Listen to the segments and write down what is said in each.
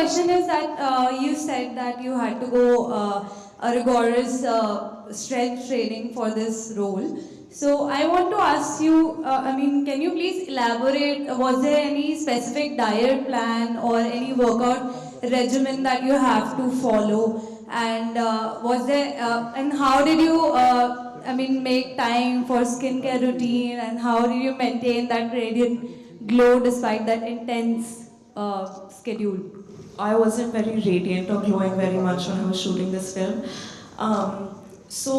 question is that you said that you had to go a rigorous strength training for this role. So I want to ask you, can you please elaborate? Was there any specific diet plan or any workout regimen that you have to follow? And and how did you, make time for skincare routine, and how did you maintain that radiant glow despite that intense schedule? I wasn't very radiant or glowing very much when I was shooting this film. So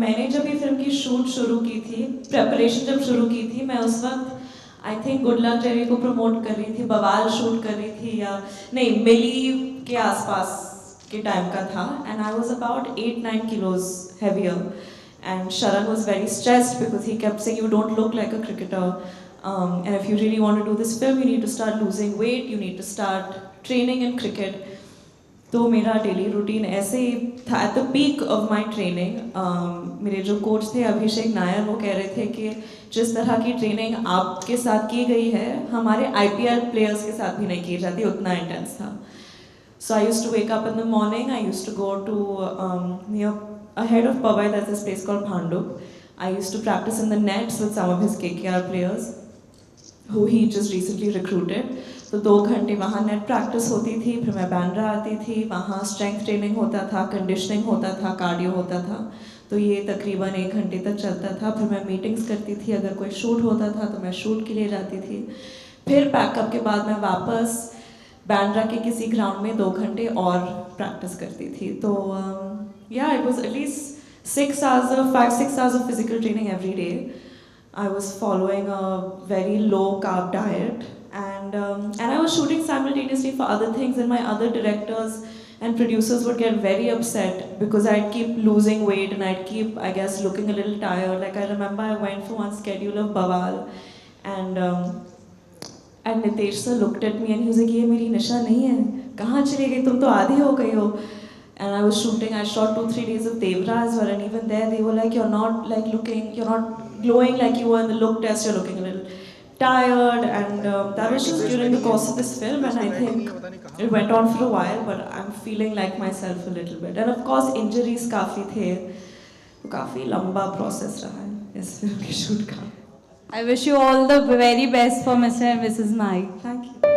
मैंने जब ये film की shoot शुरू की थी, preparation जब शुरू की थी, मैं उस वक्त आई थिंक गुड लक टेरी को प्रमोट कर रही थी, बवाल शूट कर रही थी, या नहीं मिली के आसपास के टाइम का था, and I was about 8-9 kilos heavier, and Sharan was very stressed because he kept saying, you don't look like a cricketer, and if you really want to do this film, you need to start losing weight, you need to start training in cricket. तो मेरा daily routine ऐसे ही था. At the peak of my training मेरे जो coach थे अभिषेक नायर, वो कह रहे थे कि जिस तरह की ट्रेनिंग आपके साथ की गई है हमारे IPL प्लेयर्स के साथ भी नहीं की जाती, उतना इंटेंस था. So I used to wake up in the morning, I used to go to near ahead of Powai, there's this place called Bhandup. I used to practice in the nets with some of his KKR players who he just recently recruited. तो 2 घंटे वहाँ net practice होती थी, फिर मैं बैंड्रा आती थी, वहाँ स्ट्रेंथ ट्रेनिंग होता था, कंडीशनिंग होता था, कार्डियो होता था. तो ये तकरीबन 1 घंटे तक चलता था. फिर मैं मीटिंग्स करती थी, अगर कोई शूट होता था तो मैं शूट के लिए जाती थी. फिर पैकअप के बाद मैं वापस बैंड्रा के किसी ग्राउंड में 2 घंटे और प्रैक्टिस करती थी. तो yeah, it was at least 5-6 hours of physical training every day. I was following a very low carb diet, and I was shooting simultaneously for other things, and my other directors and producers would get very upset because I'd keep losing weight and I'd keep, I guess, looking a little tired. Like I remember I went for one schedule of Bawal, and Nitesh sir looked at me and he was like, ये मेरी निशा नहीं है, कहाँ चली गई, तुम तो आधी हो गई हो. And I was shooting, I shot 2-3 days of Devra as well, and even there they were like, you're not glowing like you were in the look test, you're looking a little tired, and that was just during the course of this film, and I think it went on for a while, but I'm feeling like myself a little bit. And of course injuries काफ़ी थे, तो काफ़ी लंबा process रहा है इस film के shoot का. I wish you all the very best for Mr. and Mrs. Mai. Thank you.